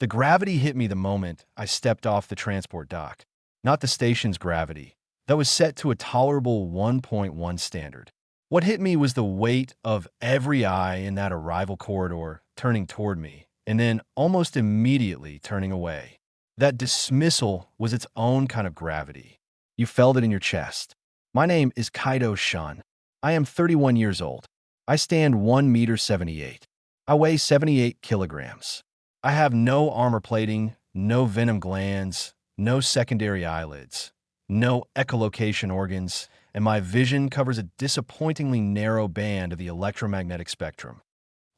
The gravity hit me the moment I stepped off the transport dock. Not the station's gravity. That was set to a tolerable 1.1 standard. What hit me was the weight of every eye in that arrival corridor turning toward me, and then almost immediately turning away. That dismissal was its own kind of gravity. You felt it in your chest. My name is Kaido Shun. I am 31 years old. I stand 1 meter 78. I weigh 78 kilograms. I have no armor plating, no venom glands, no secondary eyelids, no echolocation organs, and my vision covers a disappointingly narrow band of the electromagnetic spectrum.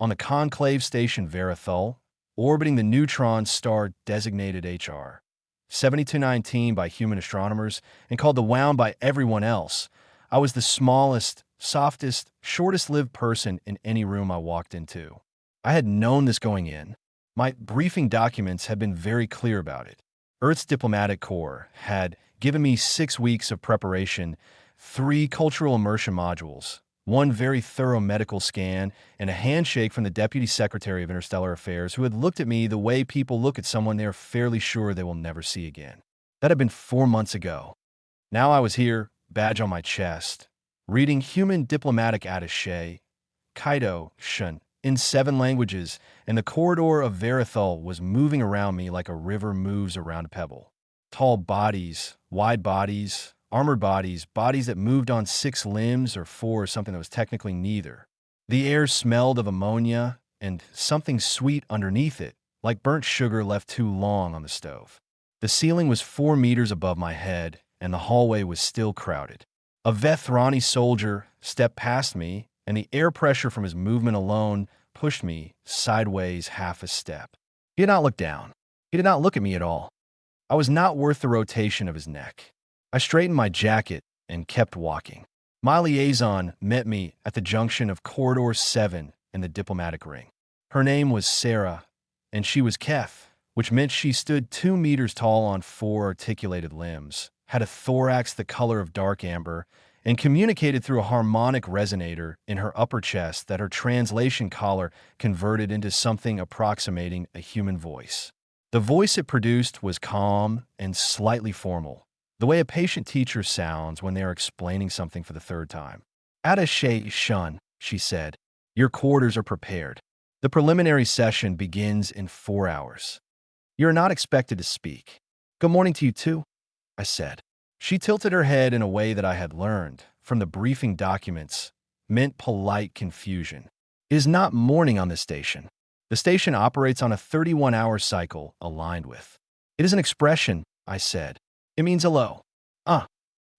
On the conclave station Verithol, orbiting the neutron star designated HR 7219 by human astronomers and called the Wound by everyone else, I was the smallest, softest, shortest-lived person in any room I walked into. I had known this going in. My briefing documents had been very clear about it. Earth's diplomatic corps had given me 6 weeks of preparation, 3 cultural immersion modules, 1 very thorough medical scan, and a handshake from the Deputy Secretary of Interstellar Affairs who had looked at me the way people look at someone they're fairly sure they will never see again. That had been 4 months ago. Now I was here, badge on my chest, reading Human Diplomatic Attaché, Kaido Shun, in 7 languages, and the corridor of Verithol was moving around me like a river moves around a pebble. Tall bodies, wide bodies, armored bodies, bodies that moved on 6 limbs or 4 or something that was technically neither. The air smelled of ammonia and something sweet underneath it, like burnt sugar left too long on the stove. The ceiling was 4 meters above my head, and the hallway was still crowded. A Vethrani soldier stepped past me, and the air pressure from his movement alone pushed me sideways half a step. He did not look down. He did not look at me at all. I was not worth the rotation of his neck. I straightened my jacket and kept walking. My liaison met me at the junction of Corridor 7 and the diplomatic ring. Her name was Sarah, and she was Keth, which meant she stood 2 meters tall on 4 articulated limbs, had a thorax the color of dark amber, and communicated through a harmonic resonator in her upper chest that her translation collar converted into something approximating a human voice. The voice it produced was calm and slightly formal, the way a patient teacher sounds when they are explaining something for the 3rd time. Attaché Shun, she said, your quarters are prepared. The preliminary session begins in 4 hours. You are not expected to speak. Good morning to you too, I said. She tilted her head in a way that I had learned, from the briefing documents, meant polite confusion. It is not morning on this station. The station operates on a 31-hour cycle aligned with. It is an expression, I said. It means hello.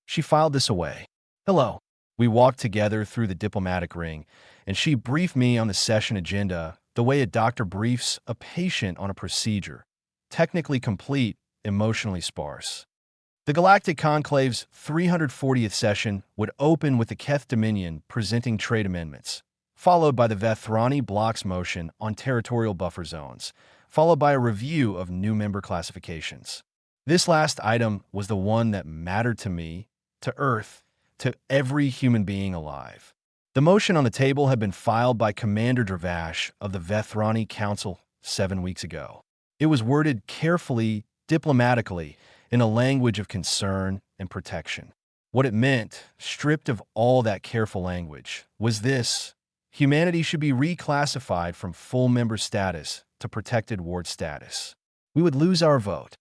She filed this away. Hello. We walked together through the diplomatic ring, and she briefed me on the session agenda the way a doctor briefs a patient on a procedure. Technically complete, emotionally sparse. The Galactic Conclave's 340th session would open with the Keth Dominion presenting trade amendments, followed by the Vethrani bloc's motion on territorial buffer zones, followed by a review of new member classifications. This last item was the one that mattered to me, to Earth, to every human being alive. The motion on the table had been filed by Commander Dravash of the Vethrani Council 7 weeks ago. It was worded carefully, diplomatically, in a language of concern and protection. What it meant, stripped of all that careful language, was this: humanity should be reclassified from full member status to protected ward status. We would lose our vote.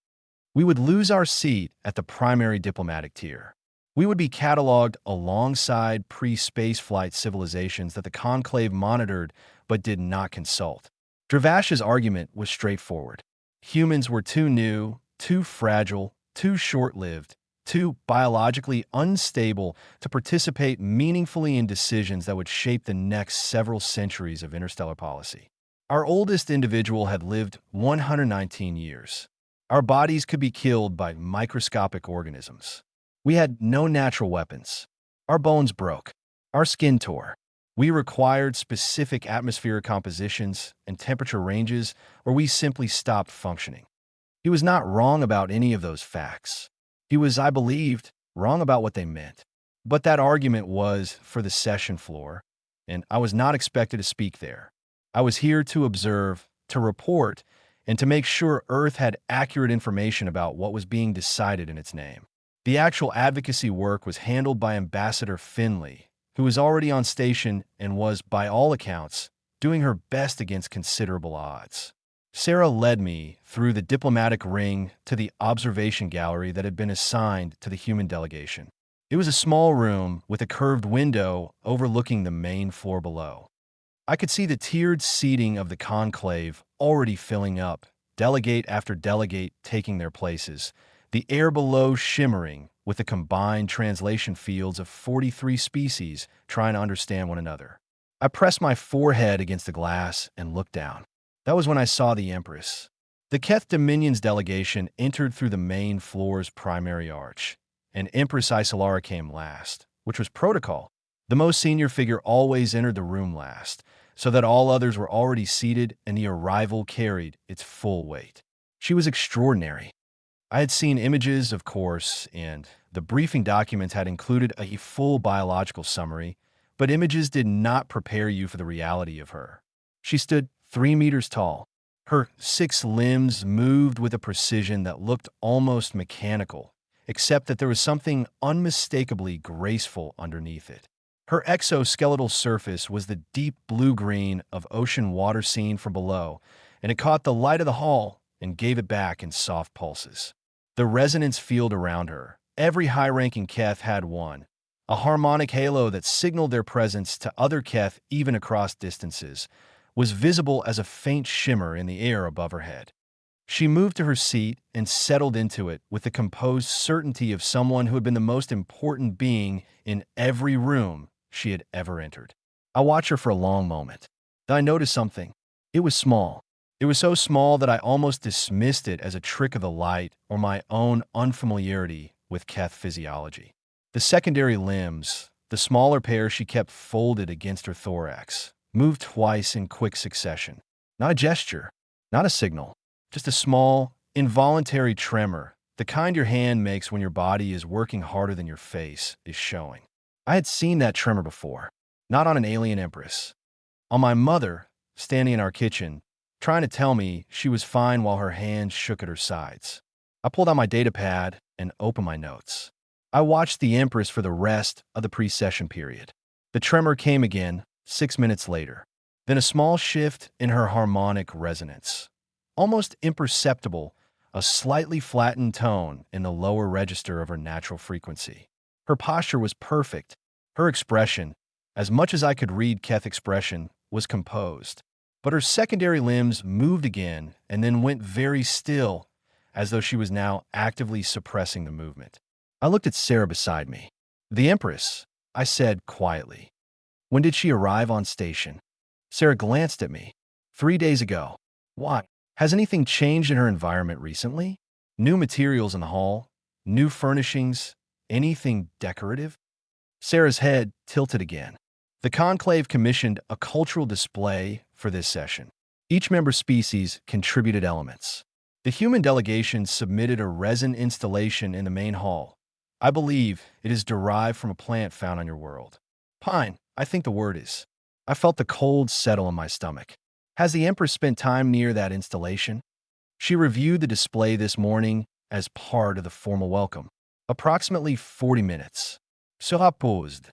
We would lose our seat at the primary diplomatic tier. We would be cataloged alongside pre-spaceflight civilizations that the Conclave monitored but did not consult. Dravash's argument was straightforward. Humans were too new, too fragile, too short-lived, too biologically unstable to participate meaningfully in decisions that would shape the next several centuries of interstellar policy. Our oldest individual had lived 119 years. Our bodies could be killed by microscopic organisms. We had no natural weapons. Our bones broke. Our skin tore. We required specific atmospheric compositions and temperature ranges, or we simply stopped functioning. He was not wrong about any of those facts. He was, I believed, wrong about what they meant. But that argument was for the session floor, and I was not expected to speak there. I was here to observe, to report, and to make sure Earth had accurate information about what was being decided in its name. The actual advocacy work was handled by Ambassador Finley, who was already on station and was, by all accounts, doing her best against considerable odds. Sarah led me through the diplomatic ring to the observation gallery that had been assigned to the human delegation. It was a small room with a curved window overlooking the main floor below. I could see the tiered seating of the conclave already filling up, delegate after delegate taking their places, the air below shimmering with the combined translation fields of 43 species trying to understand one another. I pressed my forehead against the glass and looked down. That was when I saw the Empress. The Keth Dominion's delegation entered through the main floor's primary arch, and Empress Isolara came last, which was protocol. The most senior figure always entered the room last, so that all others were already seated and the arrival carried its full weight. She was extraordinary. I had seen images, of course, and the briefing documents had included a full biological summary, but images did not prepare you for the reality of her. She stood 3 meters tall. Her 6 limbs moved with a precision that looked almost mechanical, except that there was something unmistakably graceful underneath it. Her exoskeletal surface was the deep blue-green of ocean water seen from below, and it caught the light of the hall and gave it back in soft pulses. The resonance field around her, every high-ranking Keth had one, a harmonic halo that signaled their presence to other Keth even across distances, was visible as a faint shimmer in the air above her head. She moved to her seat and settled into it with the composed certainty of someone who had been the most important being in every room she had ever entered. I watched her for a long moment. Then I noticed something. It was small. It was so small that I almost dismissed it as a trick of the light or my own unfamiliarity with Keth physiology. The secondary limbs, the smaller pair she kept folded against her thorax, moved twice in quick succession. Not a gesture, not a signal, just a small, involuntary tremor, the kind your hand makes when your body is working harder than your face is showing. I had seen that tremor before, not on an alien Empress. On my mother, standing in our kitchen, trying to tell me she was fine while her hands shook at her sides. I pulled out my datapad and opened my notes. I watched the Empress for the rest of the pre-session period. The tremor came again 6 minutes later. Then a small shift in her harmonic resonance. Almost imperceptible, a slightly flattened tone in the lower register of her natural frequency. Her posture was perfect. Her expression, as much as I could read Keth expression, was composed. But her secondary limbs moved again and then went very still, as though she was now actively suppressing the movement. I looked at Sarah beside me. "The Empress," I said quietly. "When did she arrive on station?" Sarah glanced at me. 3 days ago." "Why? Has anything changed in her environment recently? New materials in the hall? New furnishings? Anything decorative?" Sarah's head tilted again. The conclave commissioned a cultural display for this session. Each member species contributed elements. The human delegation submitted a resin installation in the main hall. I believe it is derived from a plant found on your world. Pine, I think the word is. I felt the cold settle in my stomach. Has the Empress spent time near that installation? She reviewed the display this morning as part of the formal welcome. Approximately 40 minutes. Sera posed.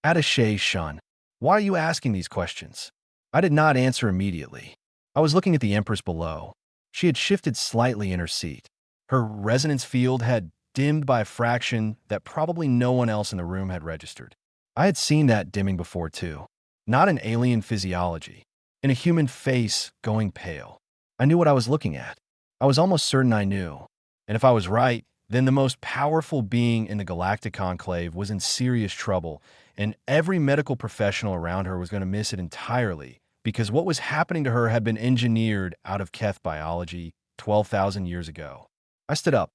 Attaché Shun. Why are you asking these questions? I did not answer immediately. I was looking at the Empress below. She had shifted slightly in her seat. Her resonance field had dimmed by a fraction that probably no one else in the room had registered. I had seen that dimming before too. Not in alien physiology. In a human face going pale. I knew what I was looking at. I was almost certain I knew. And if I was right, then the most powerful being in the Galactic Conclave was in serious trouble, and every medical professional around her was going to miss it entirely, because what was happening to her had been engineered out of Keth biology 12,000 years ago. I stood up.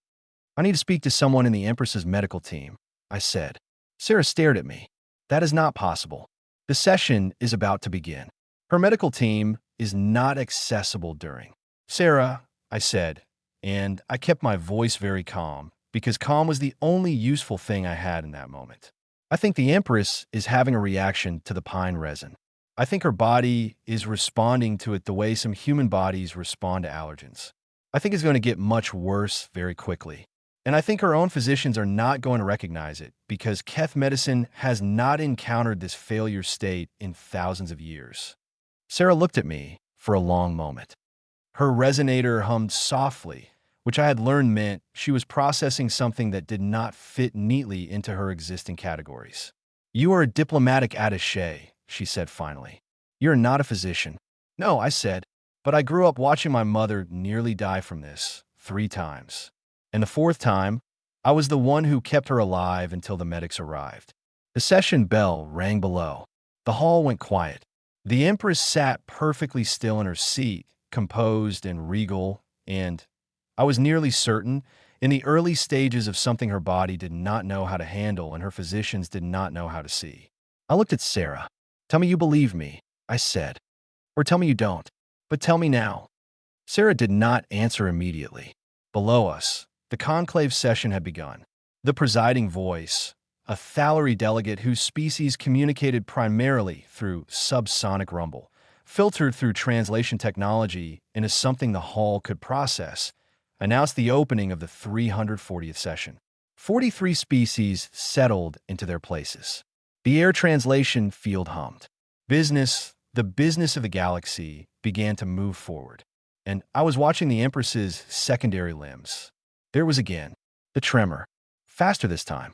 "I need to speak to someone in the Empress's medical team," I said. Sarah stared at me. "That is not possible. The session is about to begin. Her medical team is not accessible during." "Sarah," I said, and I kept my voice very calm, because calm was the only useful thing I had in that moment. "I think the Empress is having a reaction to the pine resin. I think her body is responding to it the way some human bodies respond to allergens. I think it's going to get much worse very quickly. And I think her own physicians are not going to recognize it because Keth medicine has not encountered this failure state in thousands of years. Sarah looked at me for a long moment. Her resonator hummed softly, which I had learned meant she was processing something that did not fit neatly into her existing categories. "You are a diplomatic attaché," she said finally. "You're not a physician." "No," I said, "but I grew up watching my mother nearly die from this 3 times. And the 4th time, I was the one who kept her alive until the medics arrived." The session bell rang below. The hall went quiet. The Empress sat perfectly still in her seat, composed and regal, and I was nearly certain, in the early stages of something her body did not know how to handle and her physicians did not know how to see. I looked at Sarah. "Tell me you believe me," I said. "Or tell me you don't. But tell me now." Sarah did not answer immediately. Below us, the conclave session had begun. The presiding voice, a Thallery delegate whose species communicated primarily through subsonic rumble, filtered through translation technology into something the hall could process, announced the opening of the 340th session. 43 species settled into their places. The air translation field hummed. The business of the galaxy, began to move forward. And I was watching the Empress's secondary limbs. There was again the tremor, faster this time.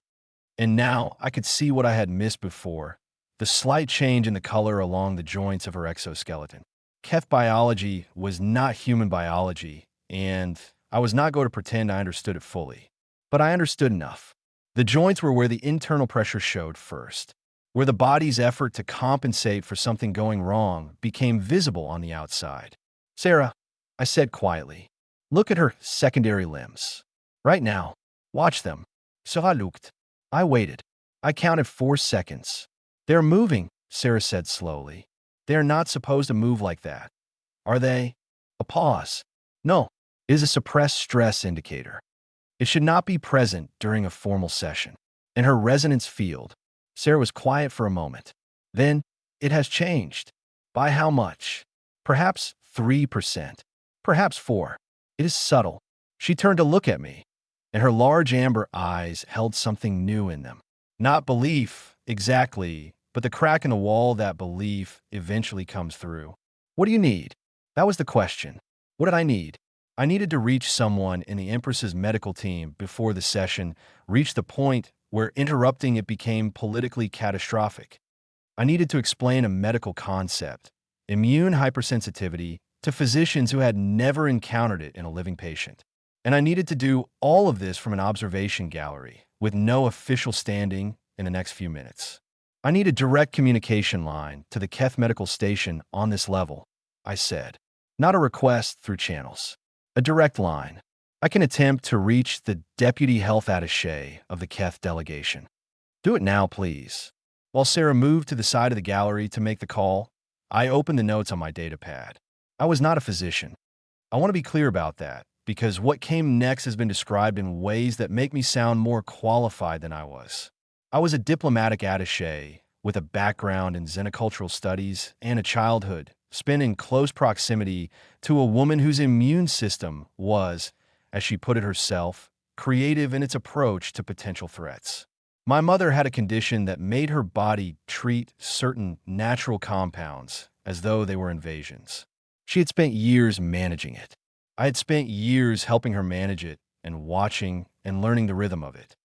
And now I could see what I had missed before, the slight change in the color along the joints of her exoskeleton. Keth biology was not human biology, and I was not going to pretend I understood it fully. But I understood enough. The joints were where the internal pressure showed first, where the body's effort to compensate for something going wrong became visible on the outside. "Sarah," I said quietly, "look at her secondary limbs. Right now. Watch them." Sarah looked. I waited. I counted 4 seconds. "They're moving," Sarah said slowly. "They are not supposed to move like that. Are they?" A pause. "No. It is a suppressed stress indicator. It should not be present during a formal session." In her resonance field, Sarah was quiet for a moment. "Then, it has changed. By how much? Perhaps 3%. Perhaps 4. It is subtle." She turned to look at me, and her large amber eyes held something new in them. Not belief, exactly, but the crack in the wall that belief eventually comes through. "What do you need?" That was the question. What did I need? I needed to reach someone in the Empress's medical team before the session reached the point where interrupting it became politically catastrophic. I needed to explain a medical concept, immune hypersensitivity, to physicians who had never encountered it in a living patient. And I needed to do all of this from an observation gallery, with no official standing in the next few minutes. I need a direct communication line to the Keth Medical Station on this level, I said. Not a request through channels. A direct line. I can attempt to reach the Deputy Health Attaché of the Keth delegation. "Do it now, please." While Sarah moved to the side of the gallery to make the call, I opened the notes on my datapad. I was not a physician. I want to be clear about that, because what came next has been described in ways that make me sound more qualified than I was. I was a diplomatic attaché with a background in xenocultural studies and a childhood spent in close proximity to a woman whose immune system was, as she put it herself, creative in its approach to potential threats. My mother had a condition that made her body treat certain natural compounds as though they were invasions. She had spent years managing it. I had spent years helping her manage it and watching and learning the rhythm of it.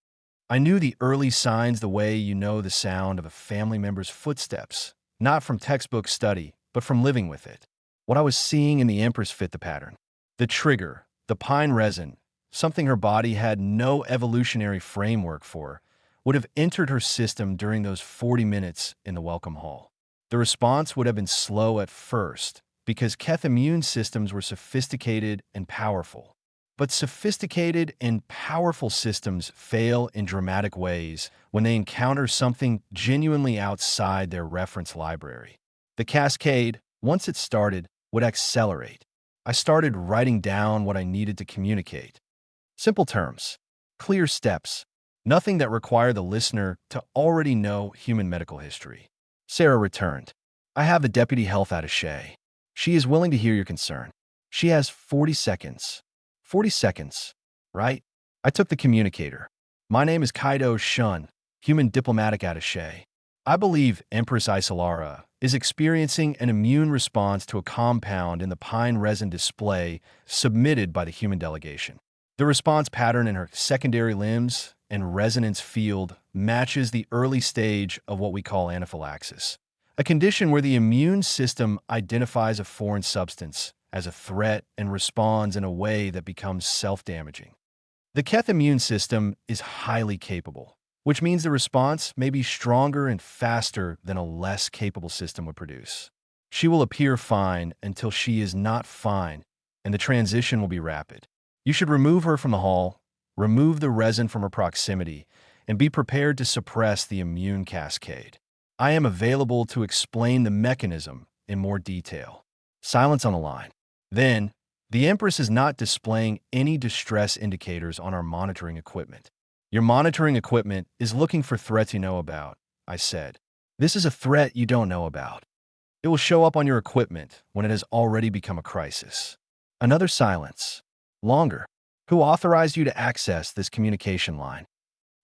I knew the early signs the way you know the sound of a family member's footsteps, not from textbook study, but from living with it. What I was seeing in the Empress fit the pattern. The trigger, the pine resin, something her body had no evolutionary framework for, would have entered her system during those 40 minutes in the welcome hall. The response would have been slow at first, because Keth immune systems were sophisticated and powerful. But sophisticated and powerful systems fail in dramatic ways when they encounter something genuinely outside their reference library. The cascade, once it started, would accelerate. I started writing down what I needed to communicate. Simple terms, clear steps, nothing that required the listener to already know human medical history. Sarah returned. I have the deputy health attaché. She is willing to hear your concern. She has 40 seconds. 40 seconds, right? I took the communicator. My name is Kaido Shun, human diplomatic attaché. I believe Empress Isolara is experiencing an immune response to a compound in the pine resin display submitted by the human delegation. The response pattern in her secondary limbs and resonance field matches the early stage of what we call anaphylaxis, a condition where the immune system identifies a foreign substance as a threat and responds in a way that becomes self-damaging. The Keth immune system is highly capable, which means the response may be stronger and faster than a less capable system would produce. She will appear fine until she is not fine, and the transition will be rapid. You should remove her from the hall, remove the resin from her proximity, and be prepared to suppress the immune cascade. I am available to explain the mechanism in more detail. Silence on the line. Then, the Empress is not displaying any distress indicators on our monitoring equipment. Your monitoring equipment is looking for threats you know about, I said. This is a threat you don't know about. It will show up on your equipment when it has already become a crisis. Another silence. Longer. Who authorized you to access this communication line?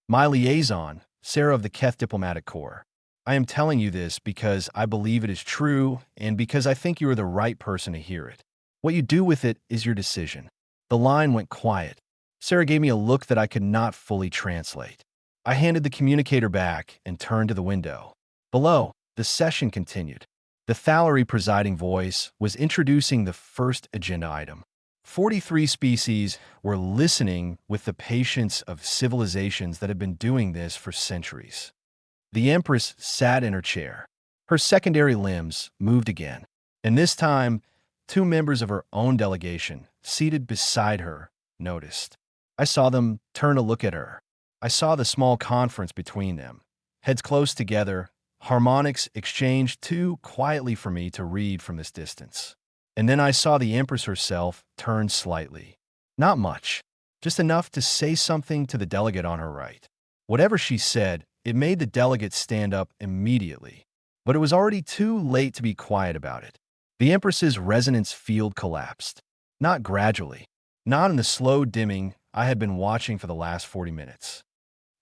My liaison, Sarah of the Keth Diplomatic Corps. I am telling you this because I believe it is true and because I think you are the right person to hear it. What you do with it is your decision. The line went quiet. Sarah gave me a look that I could not fully translate. I handed the communicator back and turned to the window. Below, the session continued. The Thallery presiding voice was introducing the first agenda item. 43 species were listening with the patience of civilizations that have been doing this for centuries. The Empress sat in her chair. Her secondary limbs moved again, and this time, two members of her own delegation, seated beside her, noticed. I saw them turn to look at her. I saw the small conference between them. Heads close together, harmonics exchanged too quietly for me to read from this distance. And then I saw the Empress herself turn slightly. Not much, just enough to say something to the delegate on her right. Whatever she said, it made the delegate stand up immediately. But it was already too late to be quiet about it. The Empress's resonance field collapsed. Not gradually, not in the slow dimming I had been watching for the last 40 minutes.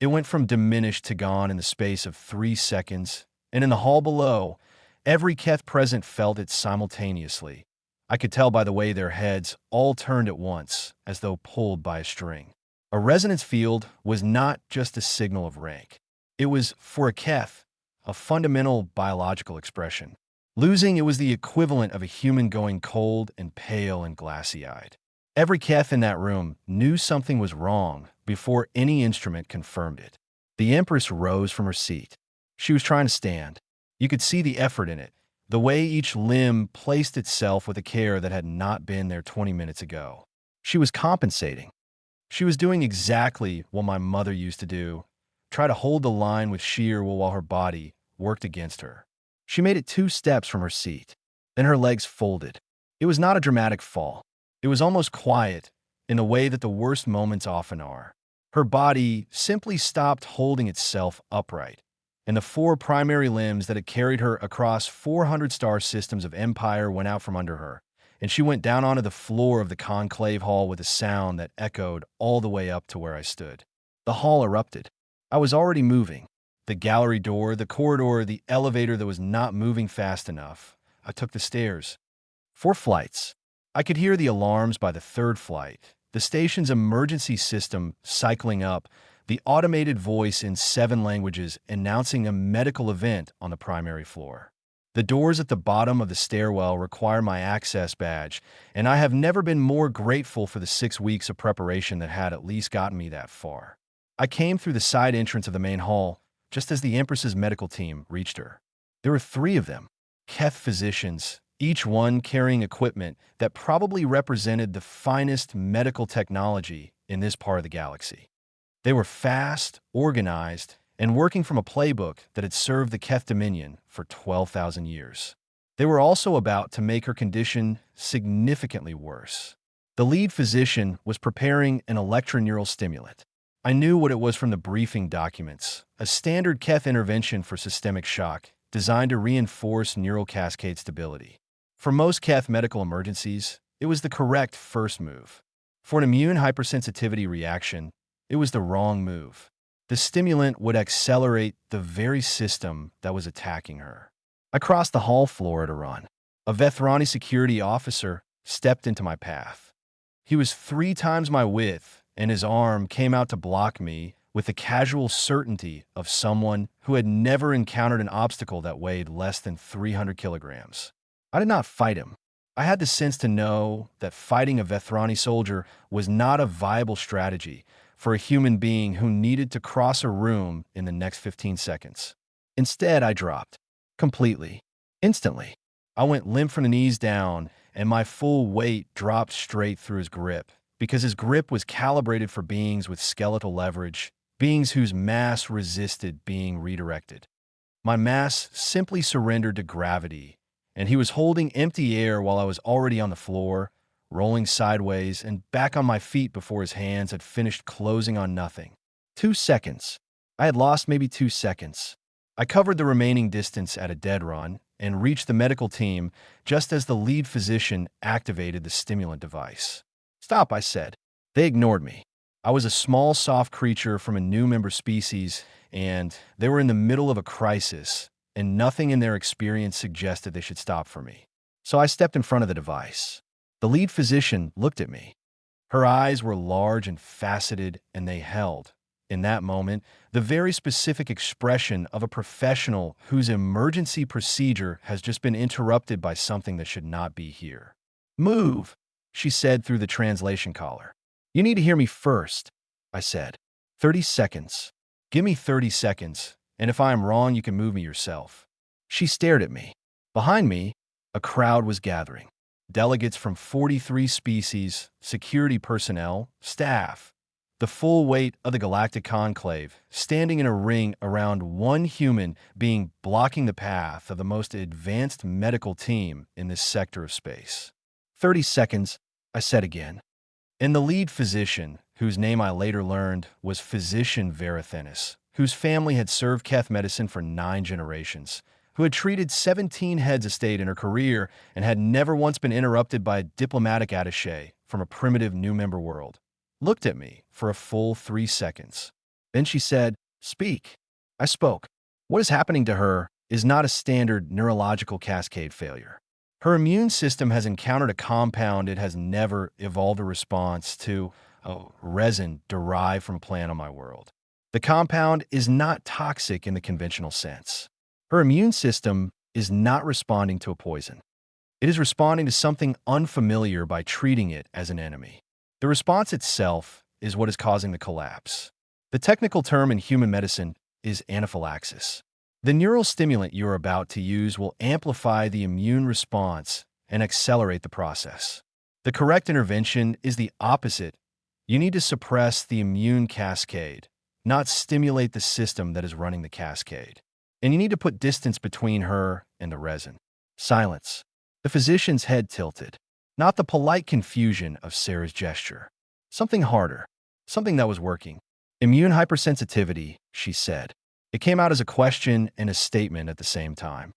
It went from diminished to gone in the space of 3 seconds, and in the hall below, every Keth present felt it simultaneously. I could tell by the way their heads all turned at once, as though pulled by a string. A resonance field was not just a signal of rank. It was, for a Keth, a fundamental biological expression. Losing it was the equivalent of a human going cold and pale and glassy-eyed. Every Keth in that room knew something was wrong before any instrument confirmed it. The Empress rose from her seat. She was trying to stand. You could see the effort in it, the way each limb placed itself with a care that had not been there 20 minutes ago. She was compensating. She was doing exactly what my mother used to do, try to hold the line with sheer will while her body worked against her. She made it 2 steps from her seat. Then her legs folded. It was not a dramatic fall. It was almost quiet, in the way that the worst moments often are. Her body simply stopped holding itself upright, and the 4 primary limbs that had carried her across 400 star systems of empire went out from under her, and she went down onto the floor of the conclave hall with a sound that echoed all the way up to where I stood. The hall erupted. I was already moving. The gallery door, the corridor, the elevator that was not moving fast enough. I took the stairs. 4 flights. I could hear the alarms by the 3rd flight, the station's emergency system cycling up, the automated voice in 7 languages announcing a medical event on the primary floor. The doors at the bottom of the stairwell require my access badge, and I have never been more grateful for the 6 weeks of preparation that had at least gotten me that far. I came through the side entrance of the main hall, just as the Empress's medical team reached her. There were 3 of them, Keth physicians, each one carrying equipment that probably represented the finest medical technology in this part of the galaxy. They were fast, organized, and working from a playbook that had served the Keth Dominion for 12,000 years. They were also about to make her condition significantly worse. The lead physician was preparing an electroneural stimulant. I knew what it was from the briefing documents, a standard Keth intervention for systemic shock, designed to reinforce neural cascade stability. For most cath medical emergencies, it was the correct first move. For an immune hypersensitivity reaction, it was the wrong move. The stimulant would accelerate the very system that was attacking her. I crossed the hall floor at a run. A Vethrani security officer stepped into my path. He was 3 times my width, and his arm came out to block me with the casual certainty of someone who had never encountered an obstacle that weighed less than 300 kilograms. I did not fight him. I had the sense to know that fighting a Vethrani soldier was not a viable strategy for a human being who needed to cross a room in the next 15 seconds. Instead, I dropped. Completely. Instantly. I went limp from the knees down, and my full weight dropped straight through his grip, because his grip was calibrated for beings with skeletal leverage, beings whose mass resisted being redirected. My mass simply surrendered to gravity, and he was holding empty air while I was already on the floor, rolling sideways and back on my feet before his hands had finished closing on nothing. 2 seconds. I had lost maybe 2 seconds. I covered the remaining distance at a dead run and reached the medical team just as the lead physician activated the stimulant device. "Stop," I said. They ignored me. I was a small, soft creature from a new member species, and they were in the middle of a crisis, and nothing in their experience suggested they should stop for me. So I stepped in front of the device. The lead physician looked at me. Her eyes were large and faceted, and they held, in that moment, the very specific expression of a professional whose emergency procedure has just been interrupted by something that should not be here. "Move," she said through the translation collar. "You need to hear me first," I said. 30 seconds. Give me 30 seconds, and if I am wrong, you can move me yourself." She stared at me. Behind me, a crowd was gathering. Delegates from 43 species, security personnel, staff. The full weight of the Galactic Conclave, standing in a ring around one human being blocking the path of the most advanced medical team in this sector of space. 30 seconds, I said again. And the lead physician, whose name I later learned was Physician Verithenus, whose family had served Keth medicine for 9 generations, who had treated 17 heads of state in her career and had never once been interrupted by a diplomatic attaché from a primitive new member world, looked at me for a full 3 seconds. Then she said, "Speak." I spoke. What is happening to her is not a standard neurological cascade failure. Her immune system has encountered a compound it has never evolved a response to, a resin derived from a plant on my world. The compound is not toxic in the conventional sense. Her immune system is not responding to a poison. It is responding to something unfamiliar by treating it as an enemy. The response itself is what is causing the collapse. The technical term in human medicine is anaphylaxis. The neural stimulant you are about to use will amplify the immune response and accelerate the process. The correct intervention is the opposite. You need to suppress the immune cascade, not stimulate the system that is running the cascade. And you need to put distance between her and the resin. Silence. The physician's head tilted. Not the polite confusion of Sarah's gesture. Something harder. Something that was working. "Immune hypersensitivity," she said. It came out as a question and a statement at the same time.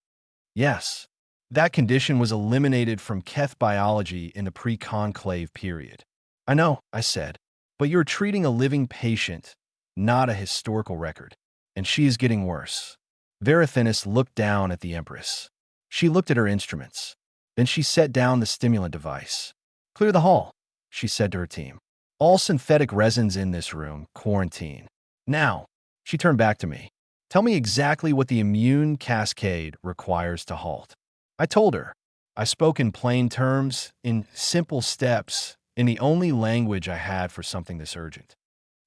Yes, that condition was eliminated from Keth biology in the pre-conclave period. "I know," I said, "but you're treating a living patient, not a historical record, and she is getting worse." Verithenus looked down at the Empress. She looked at her instruments. Then she set down the stimulant device. "Clear the hall," she said to her team. "All synthetic resins in this room, quarantine. Now," she turned back to me. "Tell me exactly what the immune cascade requires to halt." I told her. I spoke in plain terms, in simple steps, in the only language I had for something this urgent.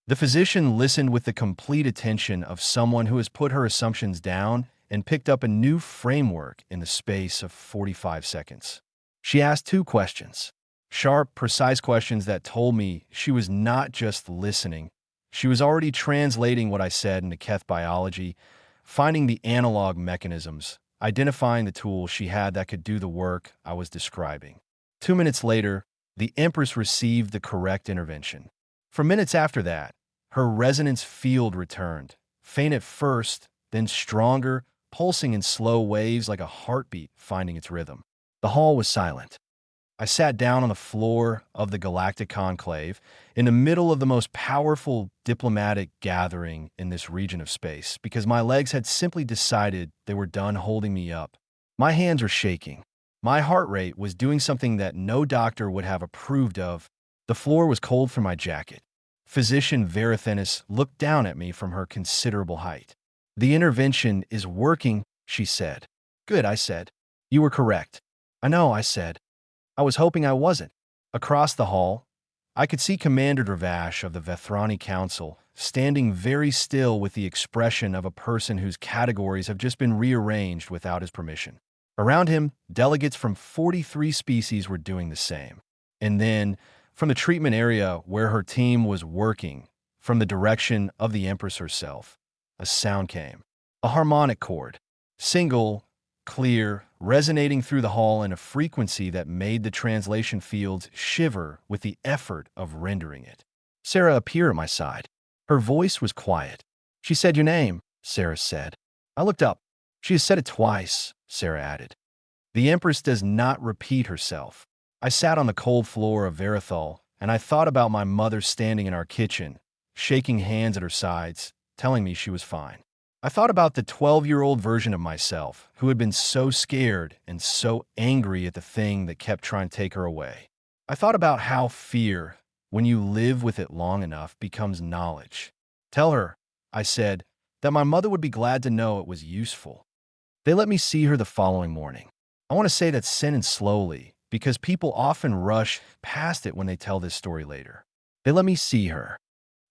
The physician listened with the complete attention of someone who has put her assumptions down and picked up a new framework in the space of 45 seconds. She asked 2 questions. Sharp, precise questions that told me she was not just listening. She was already translating what I said into Keth biology, finding the analog mechanisms, identifying the tools she had that could do the work I was describing. 2 minutes later, the Empress received the correct intervention. For minutes after that, her resonance field returned, faint at first, then stronger, pulsing in slow waves like a heartbeat finding its rhythm. The hall was silent. I sat down on the floor of the Galactic Conclave in the middle of the most powerful diplomatic gathering in this region of space because my legs had simply decided they were done holding me up. My hands were shaking. My heart rate was doing something that no doctor would have approved of. The floor was cold from my jacket. Physician Verithenus looked down at me from her considerable height. "The intervention is working," she said. "Good," I said. "You were correct." "I know," I said. "I was hoping I wasn't." Across the hall, I could see Commander Dravash of the Vethrani Council standing very still with the expression of a person whose categories have just been rearranged without his permission. Around him, delegates from 43 species were doing the same. And then, from the treatment area where her team was working, from the direction of the Empress herself, a sound came. A harmonic chord. Single, clear, resonating through the hall in a frequency that made the translation fields shiver with the effort of rendering it. Sarah appeared at my side. Her voice was quiet. "She said your name," Sarah said. I looked up. "She has said it twice," Sarah added. "The Empress does not repeat herself." I sat on the cold floor of Verithol, and I thought about my mother standing in our kitchen, shaking hands at her sides, telling me she was fine. I thought about the 12-year-old version of myself who had been so scared and so angry at the thing that kept trying to take her away. I thought about how fear, when you live with it long enough, becomes knowledge. "Tell her," I said, "that my mother would be glad to know it was useful." They let me see her the following morning. I want to say that sin and slowly, because people often rush past it when they tell this story later. They let me see her.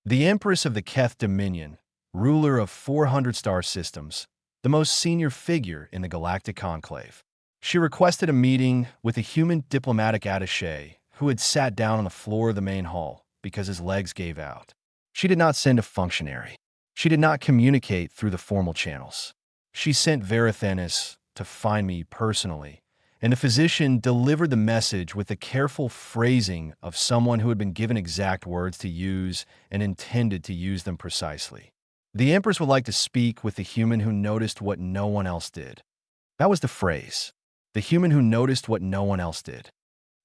The Empress of the Keth Dominion, ruler of 400 star systems, the most senior figure in the Galactic Conclave. She requested a meeting with a human diplomatic attaché who had sat down on the floor of the main hall because his legs gave out. She did not send a functionary. She did not communicate through the formal channels. She sent Verithenus to find me personally, and the physician delivered the message with the careful phrasing of someone who had been given exact words to use and intended to use them precisely. The Empress would like to speak with the human who noticed what no one else did. That was the phrase. The human who noticed what no one else did.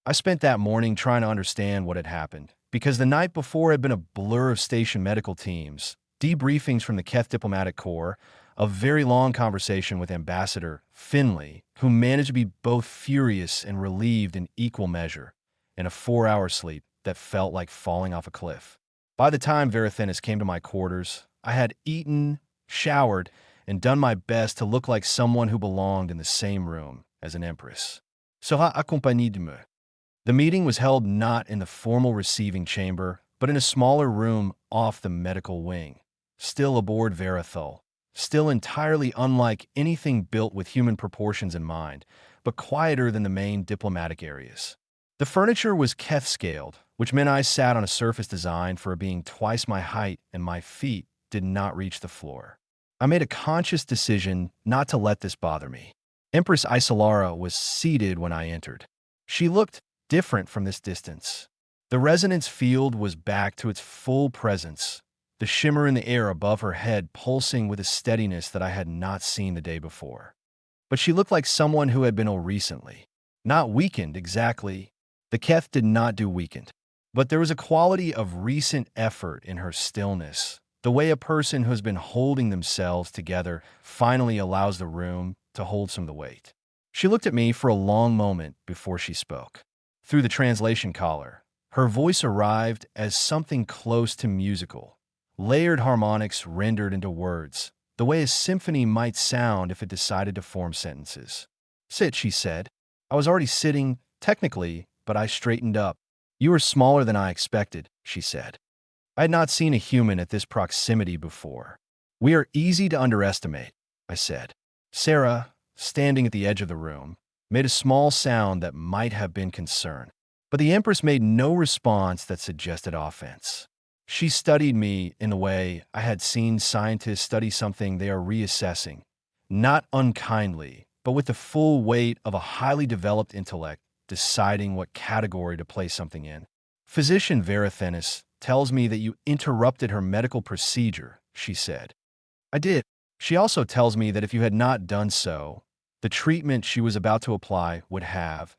I spent that morning trying to understand what had happened, because the night before had been a blur of station medical teams, debriefings from the Keth Diplomatic Corps, a very long conversation with Ambassador Finley, who managed to be both furious and relieved in equal measure, and a 4-hour sleep that felt like falling off a cliff. By the time Verithenus came to my quarters, I had eaten, showered, and done my best to look like someone who belonged in the same room as an empress. Sera accompagné de me. The meeting was held not in the formal receiving chamber, but in a smaller room off the medical wing, still aboard Verithol, still entirely unlike anything built with human proportions in mind, but quieter than the main diplomatic areas. The furniture was Keth-scaled, which meant I sat on a surface designed for being twice my height and my feet did not reach the floor. I made a conscious decision not to let this bother me. Empress Isolara was seated when I entered. She looked different from this distance. The resonance field was back to its full presence, the shimmer in the air above her head pulsing with a steadiness that I had not seen the day before. But she looked like someone who had been ill recently. Not weakened, exactly. The Keth did not do weakened. But there was a quality of recent effort in her stillness, the way a person who has been holding themselves together finally allows the room to hold some of the weight. She looked at me for a long moment before she spoke. Through the translation collar, her voice arrived as something close to musical, layered harmonics rendered into words, the way a symphony might sound if it decided to form sentences. "Sit," she said. I was already sitting, technically, but I straightened up. "You are smaller than I expected," she said. I had not seen a human at this proximity before. "We are easy to underestimate," I said. Sarah, standing at the edge of the room, made a small sound that might have been concern, but the Empress made no response that suggested offense. She studied me in the way I had seen scientists study something they are reassessing, not unkindly, but with the full weight of a highly developed intellect deciding what category to place something in. "Physician Verithenus tells me that you interrupted her medical procedure," she said. "I did." She also tells me that if you had not done so, the treatment she was about to apply would have,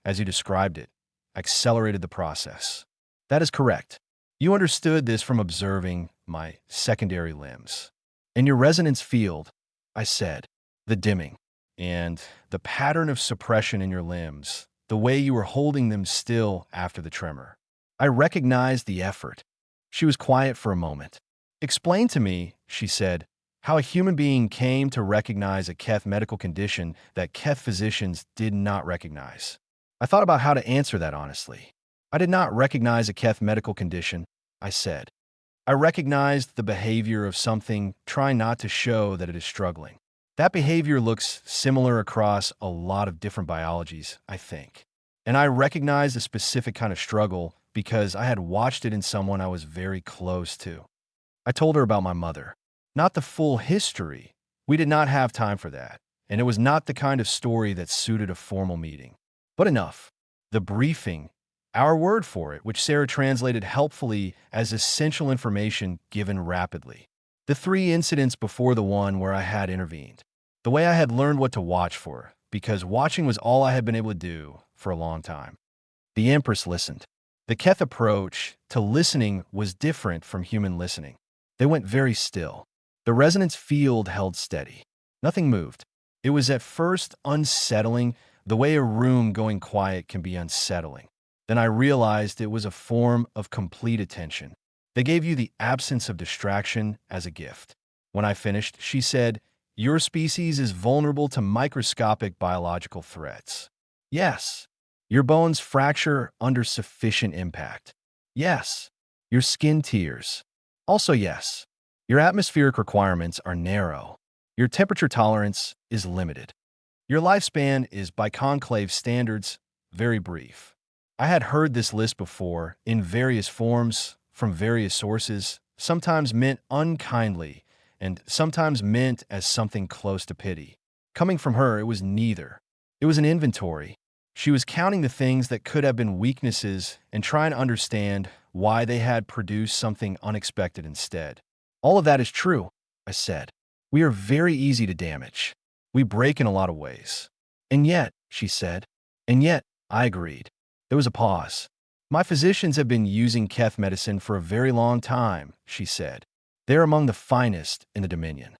as you described it, accelerated the process. That is correct. You understood this from observing my secondary limbs. In your resonance field, I said, the dimming and the pattern of suppression in your limbs, the way you were holding them still after the tremor. I recognized the effort. She was quiet for a moment. Explain to me, she said, how a human being came to recognize a Keth medical condition that Keth physicians did not recognize. I thought about how to answer that honestly. I did not recognize a Keth medical condition, I said. I recognized the behavior of something trying not to show that it is struggling. That behavior looks similar across a lot of different biologies, I think. And I recognized a specific kind of struggle because I had watched it in someone I was very close to. I told her about my mother. Not the full history. We did not have time for that, and it was not the kind of story that suited a formal meeting. But enough. The briefing, our word for it, which Sarah translated helpfully as essential information given rapidly. The 3 incidents before the one where I had intervened. The way I had learned what to watch for, because watching was all I had been able to do for a long time. The Empress listened. The Keth approach to listening was different from human listening. They went very still. The resonance field held steady. Nothing moved. It was at first unsettling, the way a room going quiet can be unsettling. Then I realized it was a form of complete attention. They gave you the absence of distraction as a gift. When I finished, she said, "Your species is vulnerable to microscopic biological threats." Yes. Your bones fracture under sufficient impact. Yes. Your skin tears. Also yes. Your atmospheric requirements are narrow. Your temperature tolerance is limited. Your lifespan is, by conclave standards, very brief. I had heard this list before, in various forms, from various sources, sometimes meant unkindly, and sometimes meant as something close to pity. Coming from her, it was neither. It was an inventory. She was counting the things that could have been weaknesses and trying to understand why they had produced something unexpected instead. All of that is true, I said. We are very easy to damage. We break in a lot of ways. And yet, she said, and yet, I agreed. There was a pause. My physicians have been using Keth medicine for a very long time, she said. They're among the finest in the Dominion.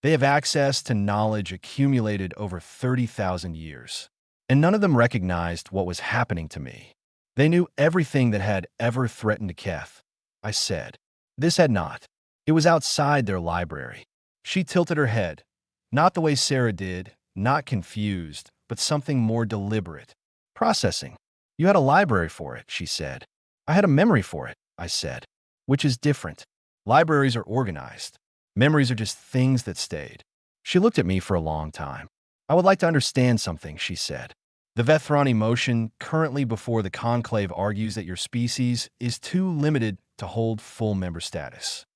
They have access to knowledge accumulated over 30,000 years. And none of them recognized what was happening to me. They knew everything that had ever threatened to Keth, I said. This had not. It was outside their library. She tilted her head, not the way Sarah did, not confused, but something more deliberate. Processing. You had a library for it, she said. I had a memory for it, I said. Which is different. Libraries are organized. Memories are just things that stayed. She looked at me for a long time. I would like to understand something, she said. The Vethrani motion currently before the conclave argues that your species is too limited to hold full member status.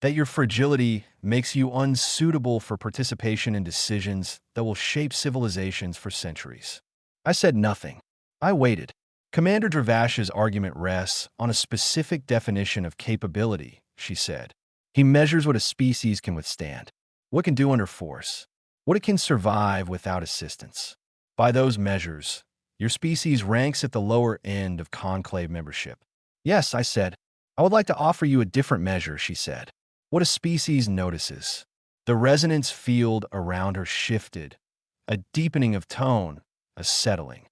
That your fragility makes you unsuitable for participation in decisions that will shape civilizations for centuries. I said nothing. I waited. Commander Dravash's argument rests on a specific definition of capability, she said. He measures what a species can withstand, what it can do under force, what it can survive without assistance. By those measures, your species ranks at the lower end of conclave membership. Yes, I said. I would like to offer you a different measure, she said. What a species notices. The resonance field around her shifted, a deepening of tone, a settling.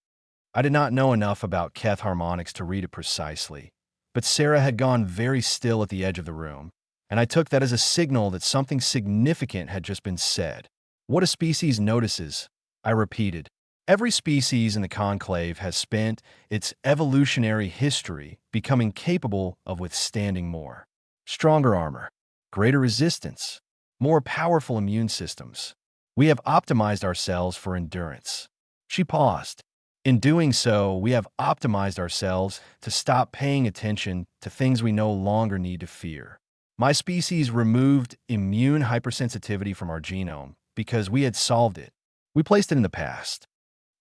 I did not know enough about Keth harmonics to read it precisely, but Sarah had gone very still at the edge of the room, and I took that as a signal that something significant had just been said. What a species notices, I repeated. Every species in the conclave has spent its evolutionary history becoming capable of withstanding more. Stronger armor, greater resistance, more powerful immune systems. We have optimized ourselves for endurance. She paused. In doing so, we have optimized ourselves to stop paying attention to things we no longer need to fear. My species removed immune hypersensitivity from our genome because we had solved it. We placed it in the past.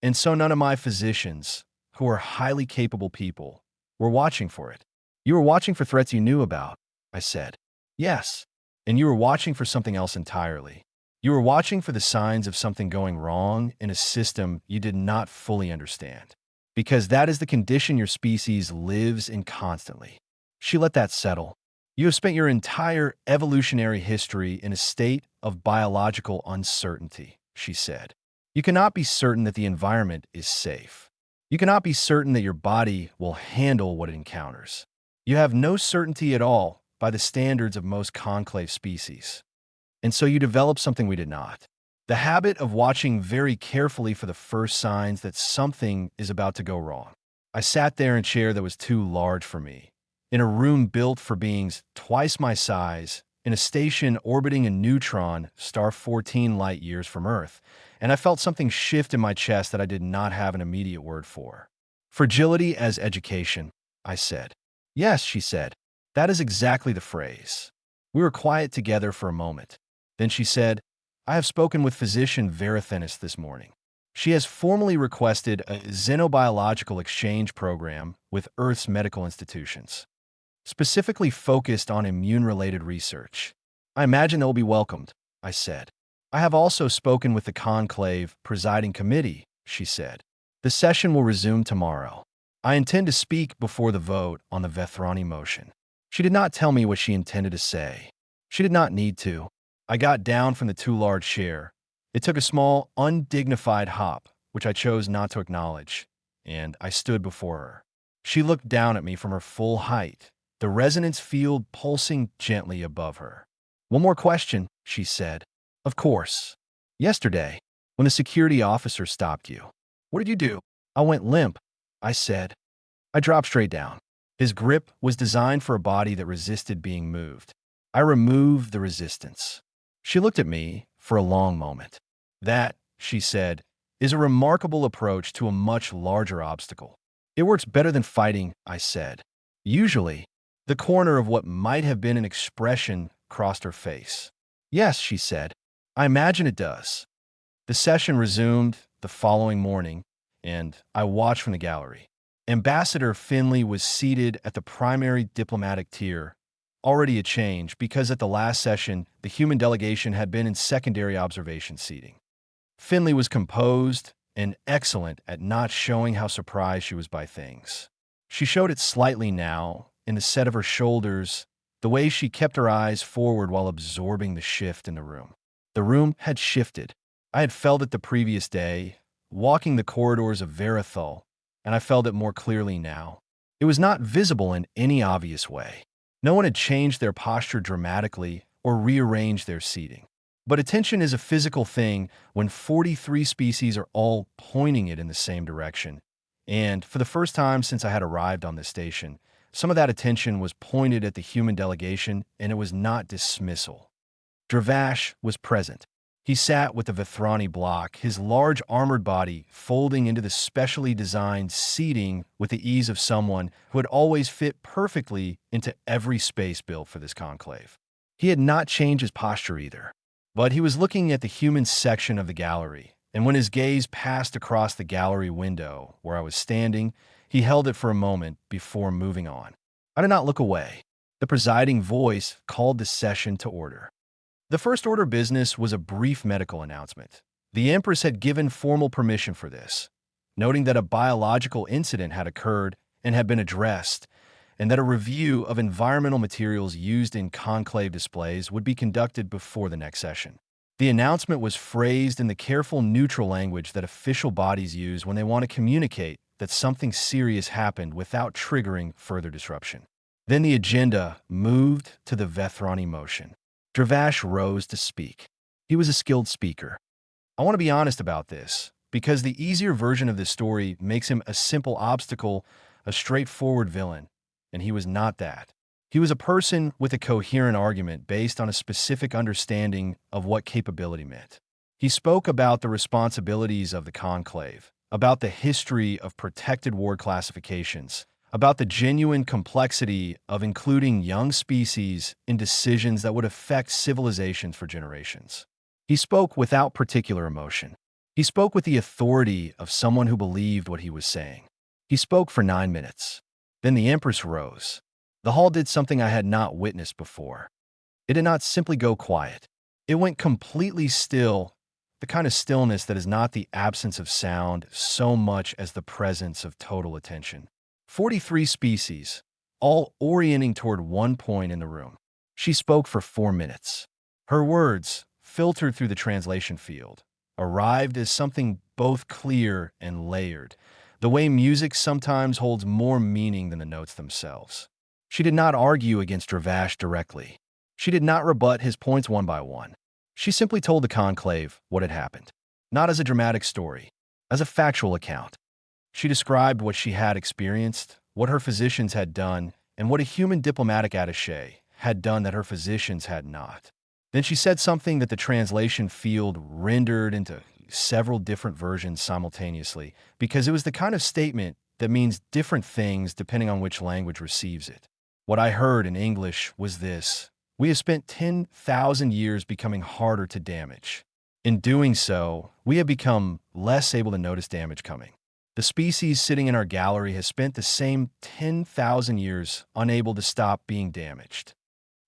And so none of my physicians, who are highly capable people, were watching for it. You were watching for threats you knew about, I said. Yes, and you were watching for something else entirely. You were watching for the signs of something going wrong in a system you did not fully understand, because that is the condition your species lives in constantly. She let that settle. You have spent your entire evolutionary history in a state of biological uncertainty, she said. You cannot be certain that the environment is safe. You cannot be certain that your body will handle what it encounters. You have no certainty at all by the standards of most conclave species. And so you develop something we did not. The habit of watching very carefully for the first signs that something is about to go wrong. I sat there in a chair that was too large for me, in a room built for beings twice my size, in a station orbiting a neutron star 14 light years from Earth, and I felt something shift in my chest that I did not have an immediate word for. Fragility as education, I said. Yes, she said. That is exactly the phrase. We were quiet together for a moment. Then she said, I have spoken with physician Verithanis this morning. She has formally requested a xenobiological exchange program with Earth's medical institutions, specifically focused on immune-related research. I imagine they'll be welcomed, I said. I have also spoken with the conclave presiding committee, she said. The session will resume tomorrow. I intend to speak before the vote on the Vethrani motion. She did not tell me what she intended to say. She did not need to. I got down from the too large chair. It took a small, undignified hop, which I chose not to acknowledge, and I stood before her. She looked down at me from her full height, the resonance field pulsing gently above her. One more question, she said. Of course. Yesterday, when the security officer stopped you, what did you do? I went limp, I said. I dropped straight down. His grip was designed for a body that resisted being moved. I removed the resistance. She looked at me for a long moment. That, she said, is a remarkable approach to a much larger obstacle. It works better than fighting, I said. Usually, the corner of what might have been an expression crossed her face. Yes, she said. I imagine it does. The session resumed the following morning, and I watched from the gallery. Ambassador Finley was seated at the primary diplomatic tier, already a change because at the last session, the human delegation had been in secondary observation seating. Finley was composed and excellent at not showing how surprised she was by things. She showed it slightly now, in the set of her shoulders, the way she kept her eyes forward while absorbing the shift in the room. The room had shifted. I had felt it the previous day, walking the corridors of Verathol, and I felt it more clearly now. It was not visible in any obvious way. No one had changed their posture dramatically or rearranged their seating. But attention is a physical thing when 43 species are all pointing it in the same direction. And for the first time since I had arrived on this station, some of that attention was pointed at the human delegation, and it was not dismissal. Dravash was present. He sat with the Vethrani block, his large armored body folding into the specially designed seating with the ease of someone who had always fit perfectly into every space built for this conclave. He had not changed his posture either, but he was looking at the human section of the gallery, and when his gaze passed across the gallery window where I was standing, he held it for a moment before moving on. I did not look away. The presiding voice called the session to order. The first order of business was a brief medical announcement. The Empress had given formal permission for this, noting that a biological incident had occurred and had been addressed, and that a review of environmental materials used in conclave displays would be conducted before the next session. The announcement was phrased in the careful neutral language that official bodies use when they want to communicate that something serious happened without triggering further disruption. Then the agenda moved to the Vethrani motion. Dravash rose to speak. He was a skilled speaker. I want to be honest about this, because the easier version of this story makes him a simple obstacle, a straightforward villain, and he was not that. He was a person with a coherent argument based on a specific understanding of what capability meant. He spoke about the responsibilities of the conclave, about the history of protected ward classifications, about the genuine complexity of including young species in decisions that would affect civilizations for generations. He spoke without particular emotion. He spoke with the authority of someone who believed what he was saying. He spoke for 9 minutes. Then the Empress rose. The hall did something I had not witnessed before. It did not simply go quiet. It went completely still, the kind of stillness that is not the absence of sound so much as the presence of total attention. 43 species, all orienting toward one point in the room. She spoke for 4 minutes. Her words, filtered through the translation field, arrived as something both clear and layered, the way music sometimes holds more meaning than the notes themselves. She did not argue against Dravash directly. She did not rebut his points one by one. She simply told the conclave what had happened, not as a dramatic story, as a factual account. She described what she had experienced, what her physicians had done, and what a human diplomatic attaché had done that her physicians had not. Then she said something that the translation field rendered into several different versions simultaneously, because it was the kind of statement that means different things depending on which language receives it. What I heard in English was this: we have spent 10,000 years becoming harder to damage. In doing so, we have become less able to notice damage coming. The species sitting in our gallery has spent the same 10,000 years unable to stop being damaged.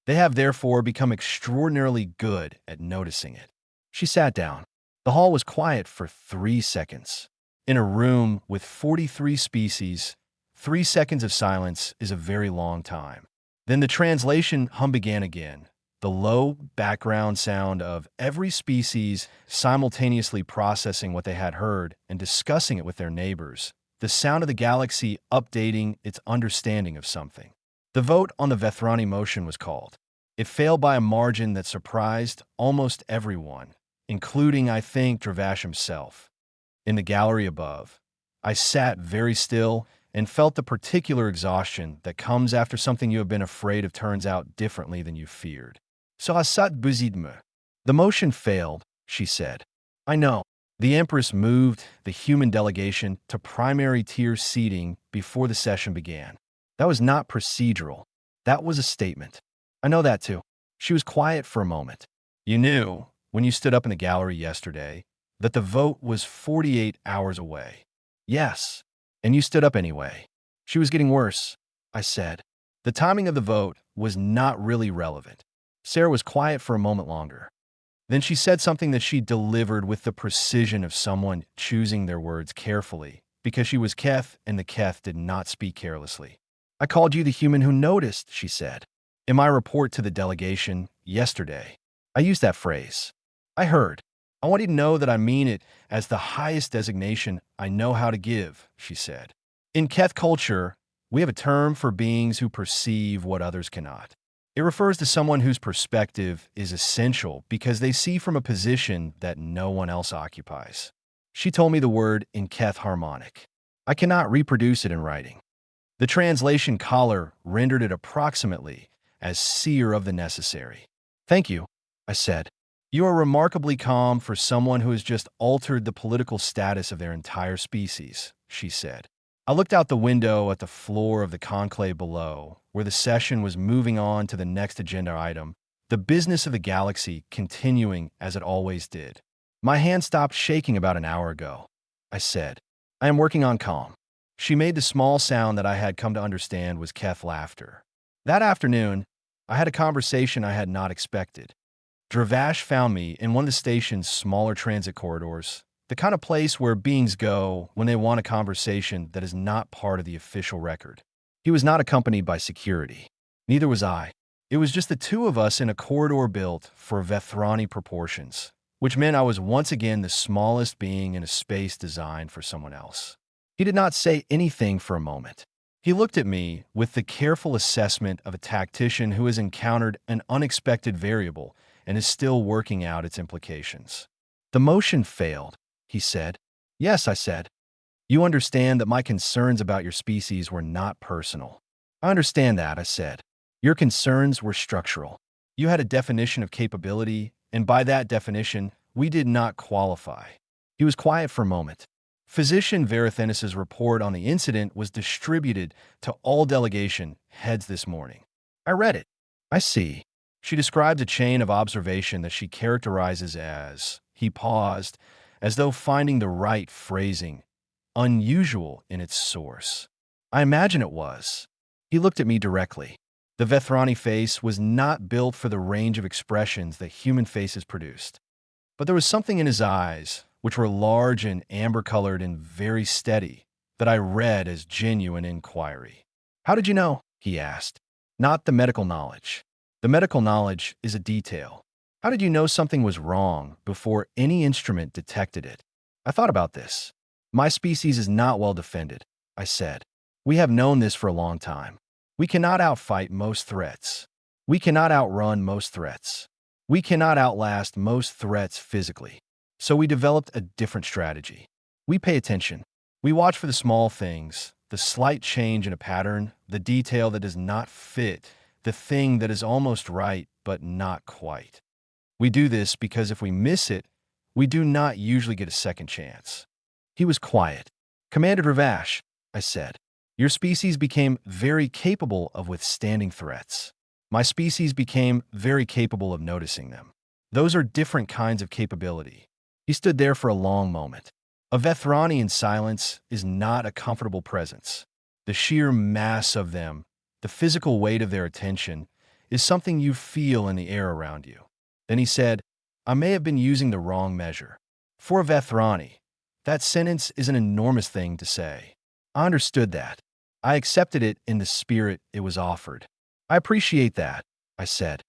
They have therefore become extraordinarily good at noticing it. She sat down. The hall was quiet for 3 seconds. In a room with 43 species, 3 seconds of silence is a very long time. Then the translation hum began again, the low background sound of every species simultaneously processing what they had heard and discussing it with their neighbors, the sound of the galaxy updating its understanding of something. The vote on the Vethrani motion was called. It failed by a margin that surprised almost everyone, including, I think, Dravash himself. In the gallery above, I sat very still and felt the particular exhaustion that comes after something you have been afraid of turns out differently than you feared. So I sat beside me. The motion failed, she said. I know. The Empress moved the human delegation to primary tier seating before the session began. That was not procedural. That was a statement. I know that too. She was quiet for a moment. You knew, when you stood up in the gallery yesterday, that the vote was 48 hours away. Yes. And you stood up anyway. She was getting worse, I said. The timing of the vote was not really relevant. Sarah was quiet for a moment longer. Then she said something that she delivered with the precision of someone choosing their words carefully, because she was Keth and the Keth did not speak carelessly. I called you the human who noticed, she said. In my report to the delegation yesterday, I used that phrase. I heard. I want you to know that I mean it as the highest designation I know how to give, she said. In Keth culture, we have a term for beings who perceive what others cannot. It refers to someone whose perspective is essential because they see from a position that no one else occupies. She told me the word in Keth harmonic. I cannot reproduce it in writing. The translation collar rendered it approximately as seer of the necessary. Thank you, I said. You are remarkably calm for someone who has just altered the political status of their entire species, she said. I looked out the window at the floor of the conclave below, where the session was moving on to the next agenda item, the business of the galaxy continuing as it always did. My hand stopped shaking about an hour ago. I said, I am working on calm. She made the small sound that I had come to understand was Keth laughter. That afternoon, I had a conversation I had not expected. Dravash found me in one of the station's smaller transit corridors, the kind of place where beings go when they want a conversation that is not part of the official record. He was not accompanied by security. Neither was I. It was just the two of us in a corridor built for Vethrani proportions, which meant I was once again the smallest being in a space designed for someone else. He did not say anything for a moment. He looked at me with the careful assessment of a tactician who has encountered an unexpected variable and is still working out its implications. The motion failed, he said. Yes, I said. You understand that my concerns about your species were not personal. I understand that, I said. Your concerns were structural. You had a definition of capability, and by that definition, we did not qualify. He was quiet for a moment. Physician Verathenus's report on the incident was distributed to all delegation heads this morning. I read it. I see. She describes a chain of observation that she characterizes as, he paused, as though finding the right phrasing, unusual in its source. I imagine it was. He looked at me directly. The Vethrani face was not built for the range of expressions that human faces produced. But there was something in his eyes, which were large and amber-colored and very steady, that I read as genuine inquiry. "How did you know?" he asked. "Not the medical knowledge. The medical knowledge is a detail. How did you know something was wrong before any instrument detected it?" I thought about this. "My species is not well defended," I said. "We have known this for a long time. We cannot outfight most threats. We cannot outrun most threats. We cannot outlast most threats physically. So we developed a different strategy. We pay attention. We watch for the small things, the slight change in a pattern, the detail that does not fit, the thing that is almost right but not quite. We do this because if we miss it, we do not usually get a second chance." He was quiet. "Commander Ravash," I said, "your species became very capable of withstanding threats. My species became very capable of noticing them. Those are different kinds of capability." He stood there for a long moment. A Vethrani in silence is not a comfortable presence. The sheer mass of them, the physical weight of their attention, is something you feel in the air around you. Then he said, "I may have been using the wrong measure. For a Vethrani, that sentence is an enormous thing to say. I understood that. I accepted it in the spirit it was offered. I appreciate that," I said.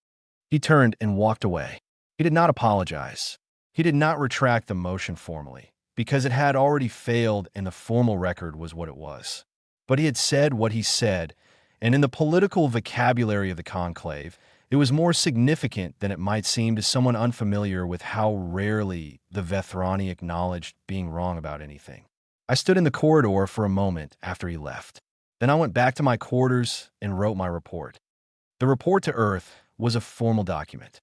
He turned and walked away. He did not apologize. He did not retract the motion formally, because it had already failed and the formal record was what it was. But he had said what he said, and in the political vocabulary of the conclave, it was more significant than it might seem to someone unfamiliar with how rarely the Vethrani acknowledged being wrong about anything. I stood in the corridor for a moment after he left. Then I went back to my quarters and wrote my report. The report to Earth was a formal document.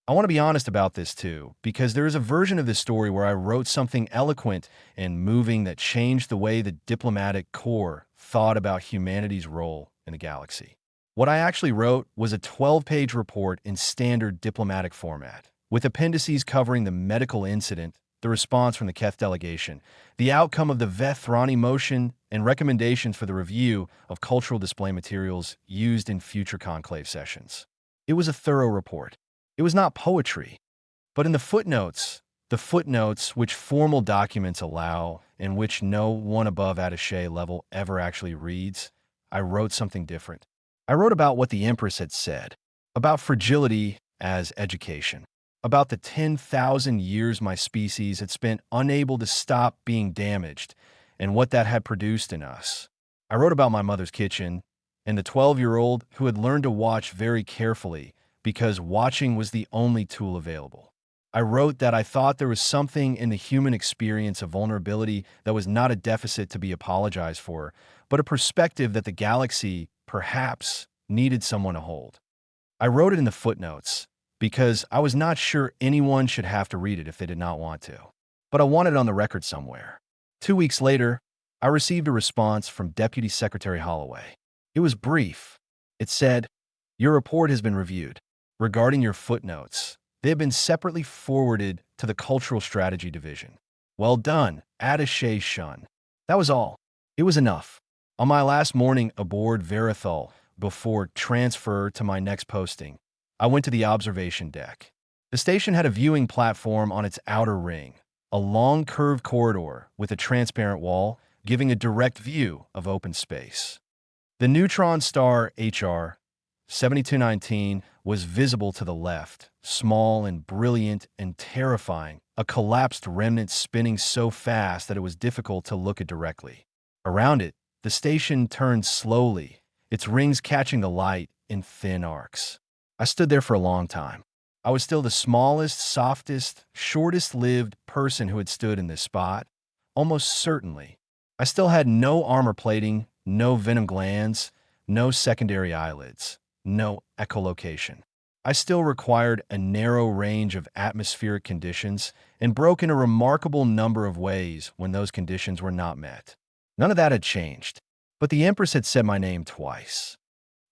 I want to be honest about this too, because there is a version of this story where I wrote something eloquent and moving that changed the way the diplomatic corps thought about humanity's role in the galaxy. What I actually wrote was a 12-page report in standard diplomatic format, with appendices covering the medical incident, the response from the Keth delegation, the outcome of the Vethrani motion, and recommendations for the review of cultural display materials used in future conclave sessions. It was a thorough report. It was not poetry, but in the footnotes which formal documents allow and which no one above attaché level ever actually reads, I wrote something different. I wrote about what the Empress had said, about fragility as education, about the 10,000 years my species had spent unable to stop being damaged and what that had produced in us. I wrote about my mother's kitchen and the 12-year-old who had learned to watch very carefully because watching was the only tool available. I wrote that I thought there was something in the human experience of vulnerability that was not a deficit to be apologized for, but a perspective that the galaxy, perhaps, needed someone to hold. I wrote it in the footnotes because I was not sure anyone should have to read it if they did not want to. But I wanted it on the record somewhere. 2 weeks later, I received a response from Deputy Secretary Holloway. It was brief. It said, "Your report has been reviewed. Regarding your footnotes, they have been separately forwarded to the Cultural Strategy Division. Well done, Attaché Shun." That was all. It was enough. On my last morning aboard Verithal, before transfer to my next posting, I went to the observation deck. The station had a viewing platform on its outer ring, a long curved corridor with a transparent wall giving a direct view of open space. The neutron star HR 7219 was visible to the left, small and brilliant and terrifying, a collapsed remnant spinning so fast that it was difficult to look at directly. Around it, the station turned slowly, its rings catching the light in thin arcs. I stood there for a long time. I was still the smallest, softest, shortest-lived person who had stood in this spot, almost certainly. I still had no armor plating, no venom glands, no secondary eyelids, no echolocation. I still required a narrow range of atmospheric conditions and broke in a remarkable number of ways when those conditions were not met. None of that had changed, but the Empress had said my name twice.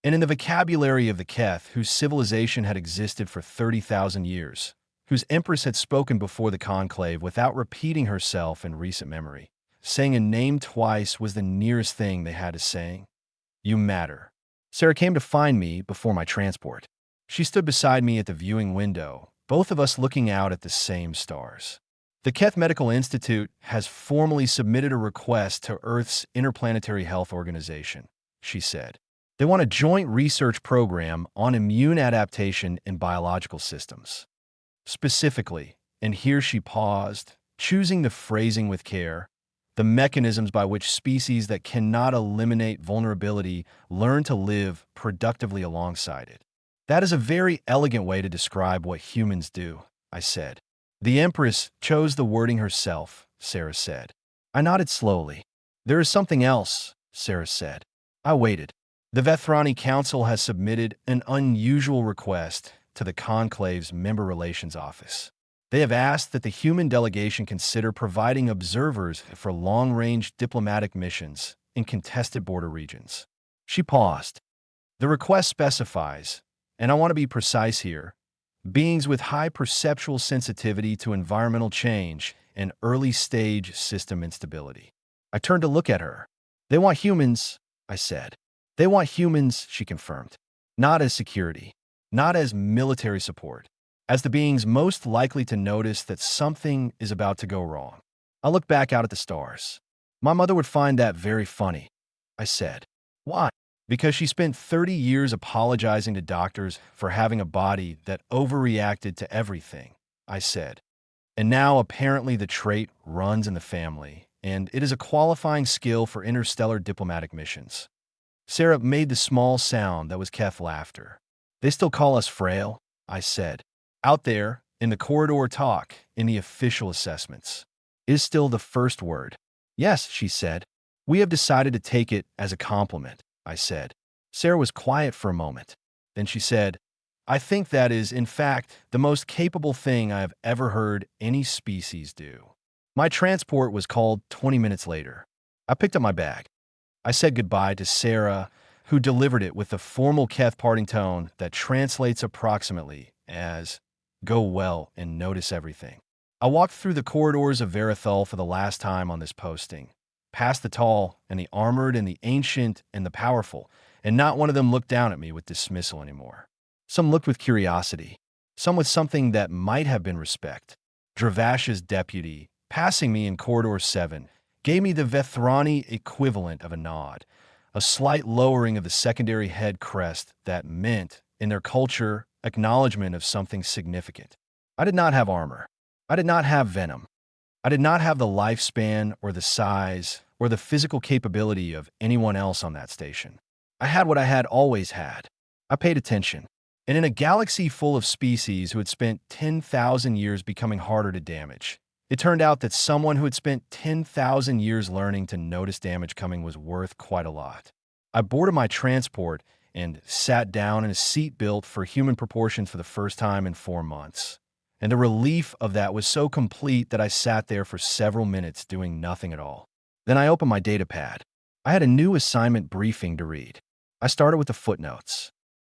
And in the vocabulary of the Keth, whose civilization had existed for 30,000 years, whose Empress had spoken before the conclave without repeating herself in recent memory, saying a name twice was the nearest thing they had to saying, "You matter." Sarah came to find me before my transport. She stood beside me at the viewing window, both of us looking out at the same stars. The Keth Medical Institute has formally submitted a request to Earth's Interplanetary Health Organization, she said. They want a joint research program on immune adaptation in biological systems. Specifically, and here she paused, choosing the phrasing with care, the mechanisms by which species that cannot eliminate vulnerability learn to live productively alongside it. That is a very elegant way to describe what humans do, I said. The Empress chose the wording herself, Sarah said. I nodded slowly. There is something else, Sarah said. I waited. The Vethrani Council has submitted an unusual request to the Conclave's Member Relations Office. They have asked that the human delegation consider providing observers for long-range diplomatic missions in contested border regions. She paused. The request specifies, and I want to be precise here, beings with high perceptual sensitivity to environmental change and early-stage system instability. I turned to look at her. They want humans, I said. They want humans, she confirmed. Not as security, not as military support, as the beings most likely to notice that something is about to go wrong. I looked back out at the stars. My mother would find that very funny, I said. Why? Because she spent 30 years apologizing to doctors for having a body that overreacted to everything, I said. And now apparently the trait runs in the family, and it is a qualifying skill for interstellar diplomatic missions. Sarah made the small sound that was Keth laughter. They still call us Frail, I said. Out there, in the corridor talk, in the official assessments, is still the first word. Yes, she said. We have decided to take it as a compliment, I said. Sarah was quiet for a moment. Then she said, I think that is, in fact, the most capable thing I have ever heard any species do. My transport was called 20 minutes later. I picked up my bag. I said goodbye to Sarah, who delivered it with the formal Keth parting tone that translates approximately as, go well and notice everything. I walked through the corridors of Verithal for the last time on this posting, past the tall and the armored and the ancient and the powerful, and not one of them looked down at me with dismissal anymore. Some looked with curiosity, some with something that might have been respect. Dravash's deputy, passing me in Corridor 7, gave me the Vethrani equivalent of a nod, a slight lowering of the secondary head crest that meant, in their culture, acknowledgement of something significant. I did not have armor. I did not have venom. I did not have the lifespan or the size or the physical capability of anyone else on that station. I had what I had always had. I paid attention. And in a galaxy full of species who had spent 10,000 years becoming harder to damage, it turned out that someone who had spent 10,000 years learning to notice damage coming was worth quite a lot. I boarded my transport and sat down in a seat built for human proportions for the first time in 4 months. And the relief of that was so complete that I sat there for several minutes doing nothing at all. Then I opened my datapad. I had a new assignment briefing to read. I started with the footnotes.